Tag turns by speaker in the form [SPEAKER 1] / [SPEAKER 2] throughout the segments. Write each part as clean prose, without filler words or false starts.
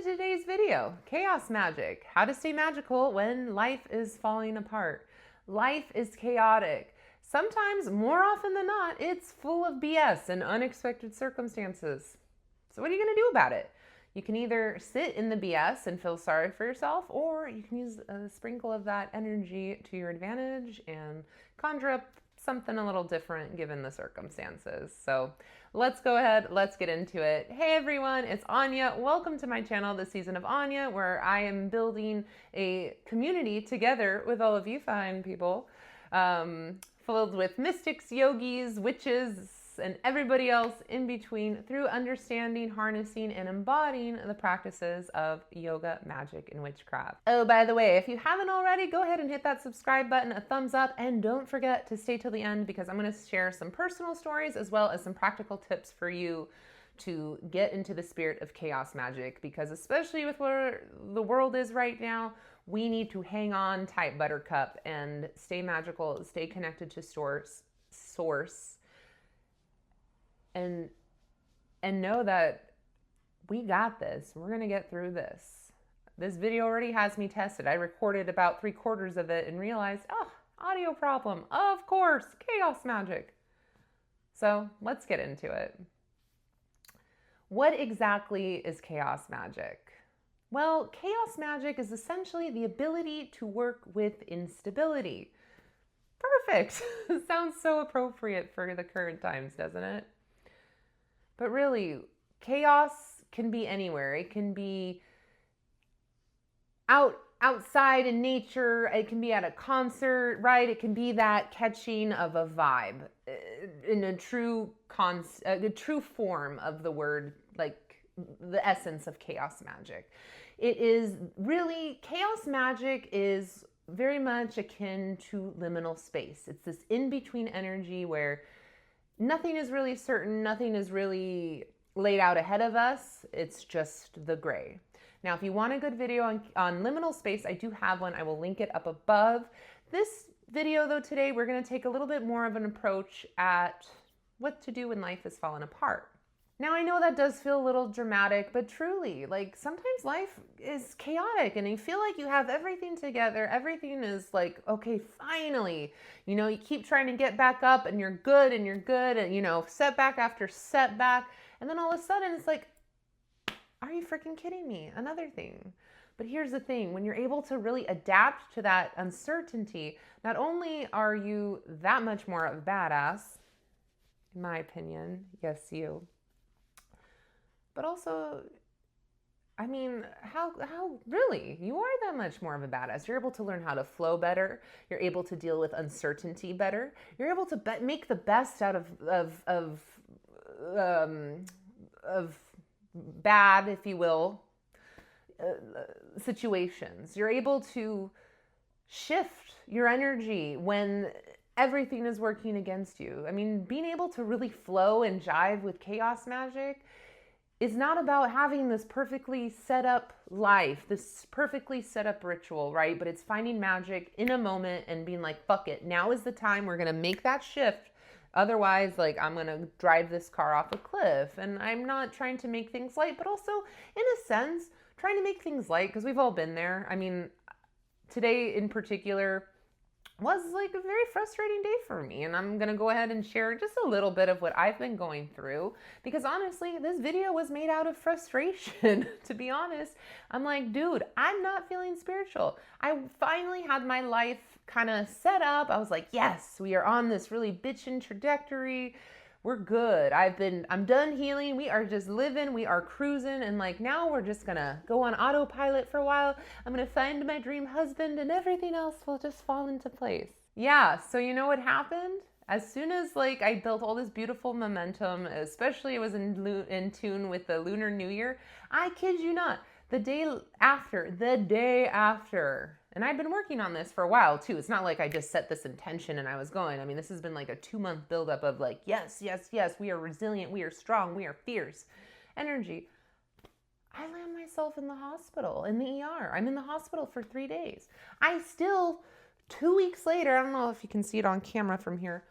[SPEAKER 1] to today's video, Chaos Magic, how to stay magical when life is falling apart. Life is chaotic. Sometimes, more often than not, it's full of BS and unexpected circumstances. So what are you going to do about it? You can either sit in the BS and feel sorry for yourself, or you can use a sprinkle of that energy to your advantage and conjure up something a little different given the circumstances. So let's go ahead, let's get into it. Hey everyone, it's Anya. Welcome to my channel, the Season of Anya, where I am building a community together with all of you fine people, filled with mystics, yogis, witches, and everybody else in between through understanding, harnessing, and embodying the practices of yoga, magic, and witchcraft. Oh, by the way, if you haven't already, go ahead and hit that subscribe button, a thumbs up, and don't forget to stay till the end because I'm going to share some personal stories as well as some practical tips for you to get into the spirit of chaos magic, because especially with where the world is right now, we need to hang on tight, buttercup, and stay magical, stay connected to source, and know that we got this. We're going to get through this. This video already has me tested. I recorded about 3/4 of it and realized, oh, audio problem. Of course, chaos magic. So let's get into it. What exactly is chaos magic? Well, chaos magic is essentially the ability to work with instability. Perfect. Sounds so appropriate for the current times, doesn't it? But really, chaos can be anywhere. It can be outside in nature. It can be at a concert, right? It can be that catching of a vibe in a true form of the word, like the essence of chaos magic. It is really, chaos magic is very much akin to liminal space. It's this in-between energy where nothing is really certain, nothing is really laid out ahead of us. It's just the gray. Now, if you want a good video on liminal space, I do have one. I will link it up above. This video, though, today, we're going to take a little bit more of an approach at what to do when life is falling apart. Now, I know that does feel a little dramatic, but truly, like, sometimes life is chaotic and you feel like you have everything together. Everything is like, okay, finally, you keep trying to get back up and you're good and, setback after setback. And then all of a sudden it's like, are you freaking kidding me? Another thing. But here's the thing, when you're able to really adapt to that uncertainty, not only are you that much more of a badass, in my opinion, yes, you, but also, I mean, how really, you are that much more of a badass. You're able to learn how to flow better. You're able to deal with uncertainty better. You're able to make the best out of bad, if you will, situations. You're able to shift your energy when everything is working against you. I mean, being able to really flow and jive with chaos magic is not about having this perfectly set up life, this perfectly set up ritual, right? But it's finding magic in a moment and being like, fuck it. Now is the time we're going to make that shift. Otherwise, like, I'm going to drive this car off a cliff. And I'm not trying to make things light, but also, in a sense, trying to make things light, because we've all been there. I mean, today in particular was like a very frustrating day for me, and I'm gonna go ahead and share just a little bit of what I've been going through, because honestly, this video was made out of frustration. To be honest, I'm like, dude, I'm not feeling spiritual. I finally had my life kind of set up. I was like, yes, we are on this really bitchin' trajectory. We're good. I'm done healing. We are just living. We are cruising. And like, now we're just gonna go on autopilot for a while. I'm gonna find my dream husband and everything else will just fall into place. Yeah. So you know what happened? As soon as like I built all this beautiful momentum, especially it was in tune with the Lunar New Year, I kid you not, the day after, and I've been working on this for a while too. It's not like I just set this intention and I was going. I mean, this has been like a 2-month buildup of like, yes, we are resilient, we are strong, we are fierce energy. I land myself in the hospital, in the ER. I'm in the hospital for 3 days. I still, 2 weeks later, I don't know if you can see it on camera from here,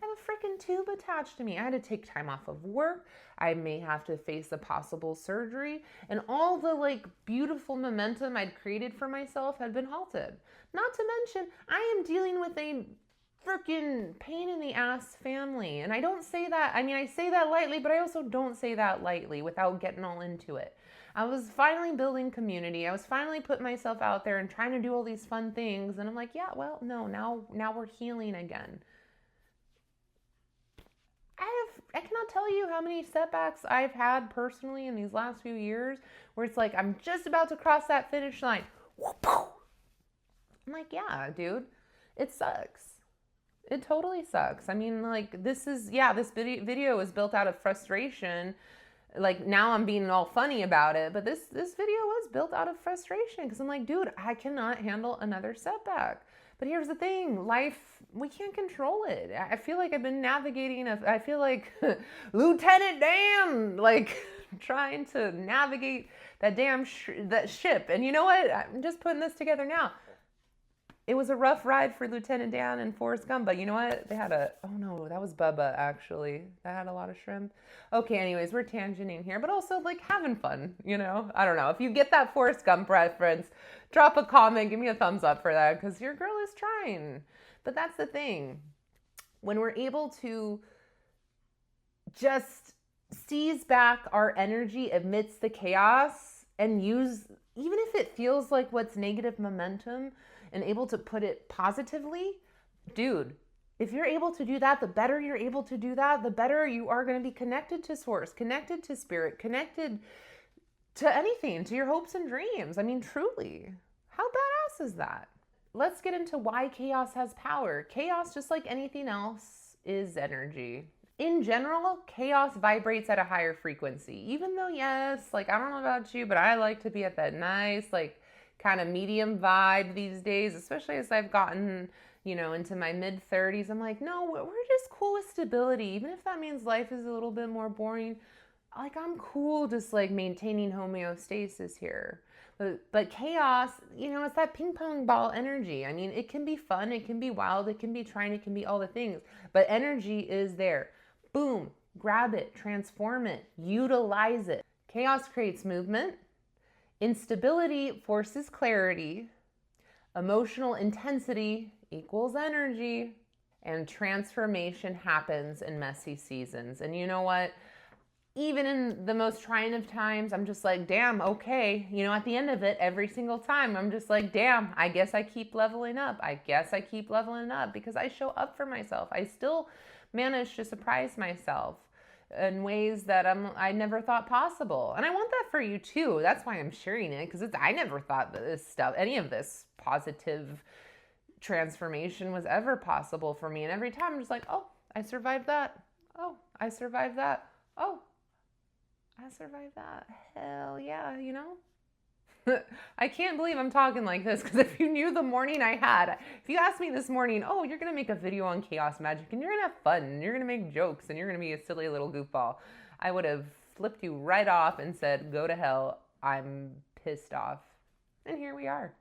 [SPEAKER 1] I have a freaking tube attached to me. I had to take time off of work. I may have to face a possible surgery. And all the like beautiful momentum I'd created for myself had been halted. Not to mention, I am dealing with a freaking pain in the ass family. And I don't say that, I mean, I say that lightly, but I also don't say that lightly without getting all into it. I was finally building community. I was finally putting myself out there and trying to do all these fun things. And I'm like, yeah, well, no, now we're healing again. I cannot tell you how many setbacks I've had personally in these last few years where it's like, I'm just about to cross that finish line. I'm like, yeah, dude, it sucks. It totally sucks. I mean, like, this video is built out of frustration. Like, now I'm being all funny about it, but this video was built out of frustration because I'm like, dude, I cannot handle another setback. But here's the thing, life, we can't control it. I feel like I've been navigating, I feel like Lieutenant Dan, like trying to navigate that damn that ship. And you know what? I'm just putting this together now. It was a rough ride for Lieutenant Dan and Forrest Gump, but you know what? They had oh no, that was Bubba actually. That had a lot of shrimp. Okay, anyways, we're tangenting here, but also like having fun, you know? I don't know. If you get that Forrest Gump reference, drop a comment, give me a thumbs up for that because your girl is trying. But that's the thing. When we're able to just seize back our energy amidst the chaos and use, even if it feels like what's negative momentum, and able to put it positively, dude, if you're able to do that, the better you're able to do that, the better you are going to be connected to source, connected to spirit, connected to anything, to your hopes and dreams. I mean, truly, how badass is that? Let's get into why chaos has power. Chaos, just like anything else, is energy. In general, chaos vibrates at a higher frequency, even though, yes, like, I don't know about you, but I like to be at that nice, like, kind of medium vibe these days, especially as I've gotten, you know, into my mid 30s. I'm like, no, we're just cool with stability. Even if that means life is a little bit more boring, like, I'm cool just like maintaining homeostasis here. But chaos, you know, it's that ping pong ball energy. I mean, it can be fun, it can be wild, it can be trying, it can be all the things, but energy is there. Boom, grab it, transform it, utilize it. Chaos creates movement. Instability forces clarity, emotional intensity equals energy, and transformation happens in messy seasons. And you know what? Even in the most trying of times, I'm just like, damn, okay. You know, at the end of it, every single time, I'm just like, damn, I guess I keep leveling up. I guess I keep leveling up because I show up for myself. I still manage to surprise myself in ways that I never thought possible. And I want that for you too. That's why I'm sharing it, because I never thought that this stuff, any of this positive transformation was ever possible for me. And every time I'm just like, oh, I survived that. Oh, I survived that. Oh, I survived that. Hell yeah, you know? I can't believe I'm talking like this, because if you knew the morning I had, if you asked me this morning, oh, you're going to make a video on chaos magic and you're going to have fun and you're going to make jokes and you're going to be a silly little goofball, I would have flipped you right off and said, go to hell. I'm pissed off. And here we are.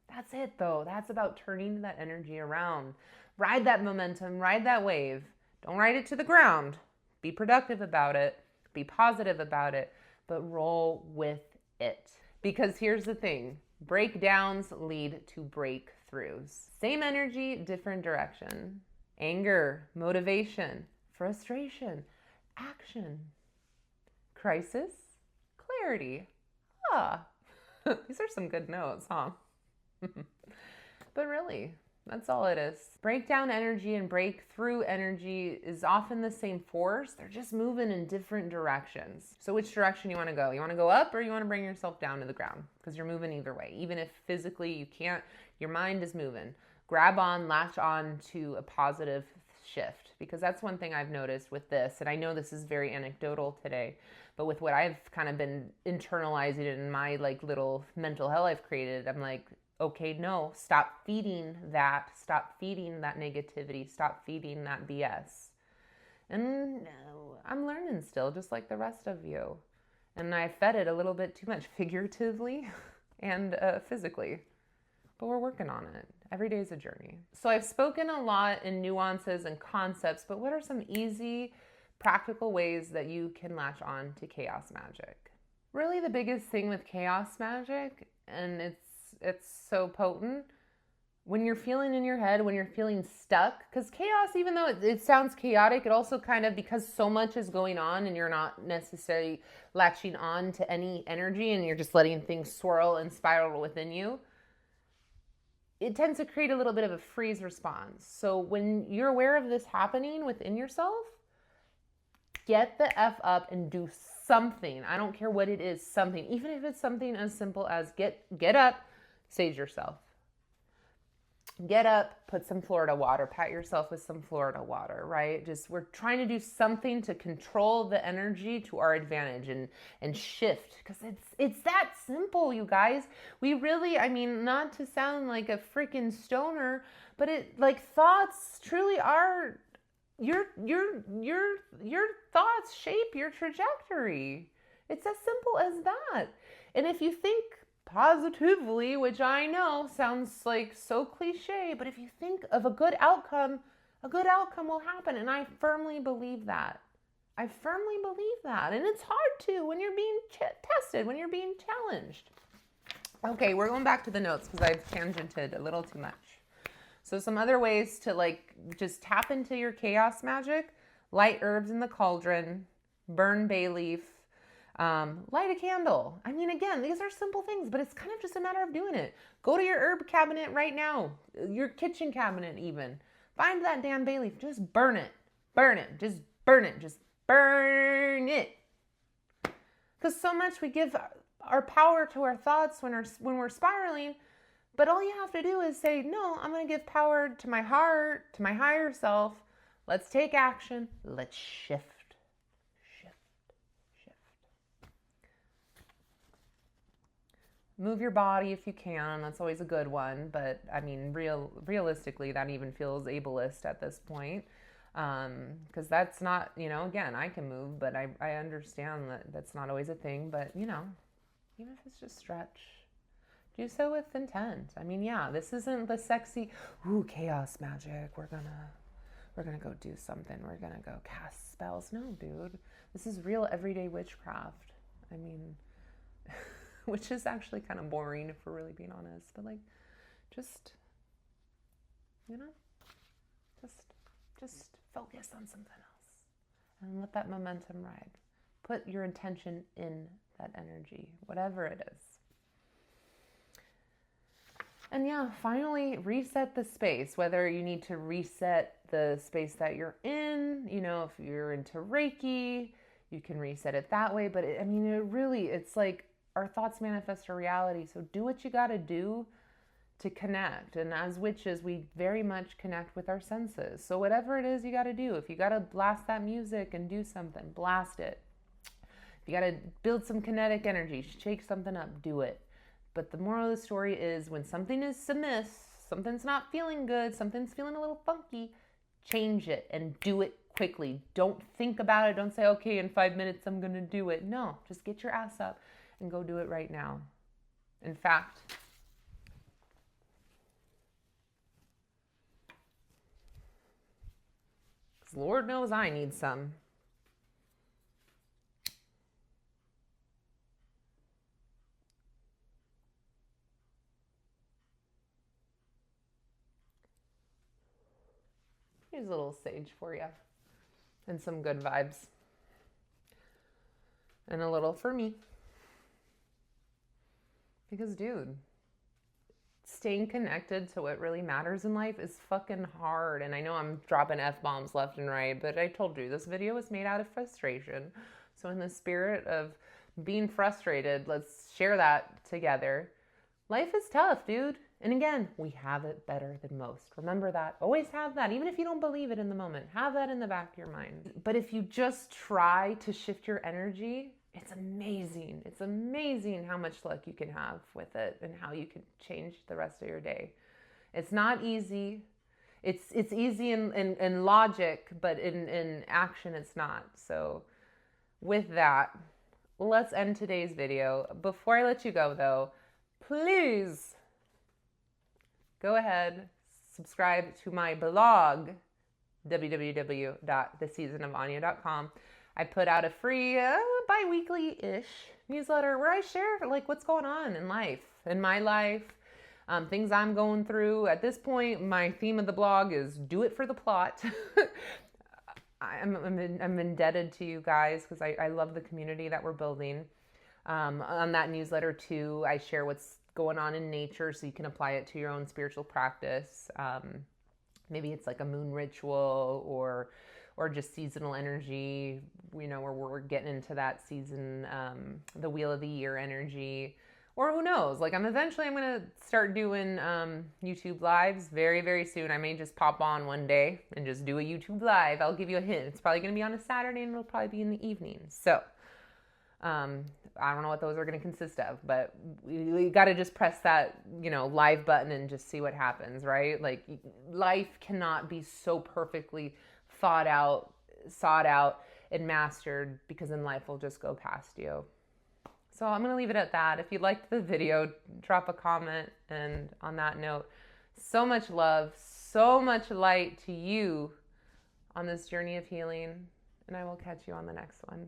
[SPEAKER 1] That's it though. That's about turning that energy around. Ride that momentum, ride that wave. Don't ride it to the ground. Be productive about it. Be positive about it, but roll with it. Because here's the thing, breakdowns lead to breakthroughs. Same energy, different direction. Anger, motivation, frustration, action, crisis, clarity. These are some good notes, huh? But really, that's all it is. Breakdown energy and breakthrough energy is often the same force. They're just moving in different directions. So which direction you want to go? You want to go up or you want to bring yourself down to the ground? Because you're moving either way. Even if physically you can't, your mind is moving. Grab on, latch on to a positive shift. Because that's one thing I've noticed with this. And I know this is very anecdotal today, but with what I've kind of been internalizing in my like little mental hell I've created, I'm like, okay, no, stop feeding that negativity, stop feeding that BS. And I'm learning still, just like the rest of you. And I fed it a little bit too much, figuratively and physically. but we're working on it. Every day is a journey. So I've spoken a lot in nuances and concepts, but what are some easy, practical ways that you can latch on to chaos magic? Really the biggest thing with chaos magic, and it's so potent, when you're feeling in your head, when you're feeling stuck, because chaos, even though it sounds chaotic, it also kind of, because so much is going on and you're not necessarily latching on to any energy and you're just letting things swirl and spiral within you, it tends to create a little bit of a freeze response. So when you're aware of this happening within yourself, get the F up and do something. I don't care what it is, something. Even if it's something as simple as get up, sage yourself. Get up, put some Florida water, pat yourself with some Florida water, right? Just, we're trying to do something to control the energy to our advantage and shift, because it's that simple, you guys. We really, I mean, not to sound like a freaking stoner, but it, like, thoughts truly are, your thoughts shape your trajectory. It's as simple as that. And if you think positively, which I know sounds like so cliche, but if you think of a good outcome will happen. And I firmly believe that. I firmly believe that. And it's hard to when you're being tested, when you're being challenged. Okay, we're going back to the notes because I've tangented a little too much. So some other ways to, like, just tap into your chaos magic: light herbs in the cauldron, burn bay leaf, light a candle. I mean, again, these are simple things, but it's kind of just a matter of doing it. Go to your herb cabinet right now, your kitchen cabinet even. Find that damn bay leaf. Just burn it. Burn it. Just burn it. Just burn it. Because so much we give our power to our thoughts when we're spiraling, but all you have to do is say, no, I'm going to give power to my heart, to my higher self. Let's take action. Let's shift. Move your body if you can. That's always a good one. But I mean, realistically, that even feels ableist at this point. Because that's not, again, I can move, but I understand that that's not always a thing. But, even if it's just stretch, do so with intent. I mean, yeah, this isn't the sexy, chaos magic. We're gonna go do something. We're gonna go cast spells. No, dude. This is real everyday witchcraft. I mean... which is actually kind of boring if we're really being honest, but like, just focus on something else and let that momentum ride. Put your intention in that energy, whatever it is. And yeah, finally reset the space, whether you need to reset the space that you're in, if you're into Reiki, you can reset it that way. But it's like, our thoughts manifest our reality. So do what you got to do to connect. And as witches, we very much connect with our senses. So whatever it is you got to do, if you got to blast that music and do something, blast it. If you got to build some kinetic energy, shake something up, do it. But the moral of the story is, when something is amiss, something's not feeling good, something's feeling a little funky, change it and do it quickly. Don't think about it. Don't say, okay, in 5 minutes I'm going to do it. No, just get your ass up and go do it right now. In fact, because Lord knows I need some. Here's a little sage for you. And some good vibes. And a little for me. Because, dude, staying connected to what really matters in life is fucking hard. And I know I'm dropping F-bombs left and right, but I told you, this video was made out of frustration. So in the spirit of being frustrated, let's share that together. Life is tough, dude. And again, we have it better than most. Remember that. Always have that. Even if you don't believe it in the moment, have that in the back of your mind. But if you just try to shift your energy, it's amazing. It's amazing how much luck you can have with it and how you can change the rest of your day. It's not easy. It's easy in logic, but in action it's not. So with that, let's end today's video. Before I let you go though, please go ahead, subscribe to my blog, www.theseasonofanya.com. I put out a free bi-weekly-ish newsletter where I share like what's going on in life, in my life, things I'm going through. At this point, my theme of the blog is do it for the plot. I'm indebted to you guys because I love the community that we're building. On that newsletter too, I share what's going on in nature so you can apply it to your own spiritual practice. Maybe it's like a moon ritual or just seasonal energy, you know, where we're getting into that season, the wheel of the year energy, or who knows, like I'm going to start doing YouTube lives very, very soon. I may just pop on one day and just do a YouTube live. I'll give you a hint. It's probably going to be on a Saturday and it'll probably be in the evening. So I don't know what those are going to consist of, but we got to just press that, you know, live button and just see what happens, right? Like life cannot be so perfectly thought out, sought out, and mastered, because then life will just go past you. So I'm going to leave it at that. If you liked the video, drop a comment. And on that note, so much love, so much light to you on this journey of healing. And I will catch you on the next one.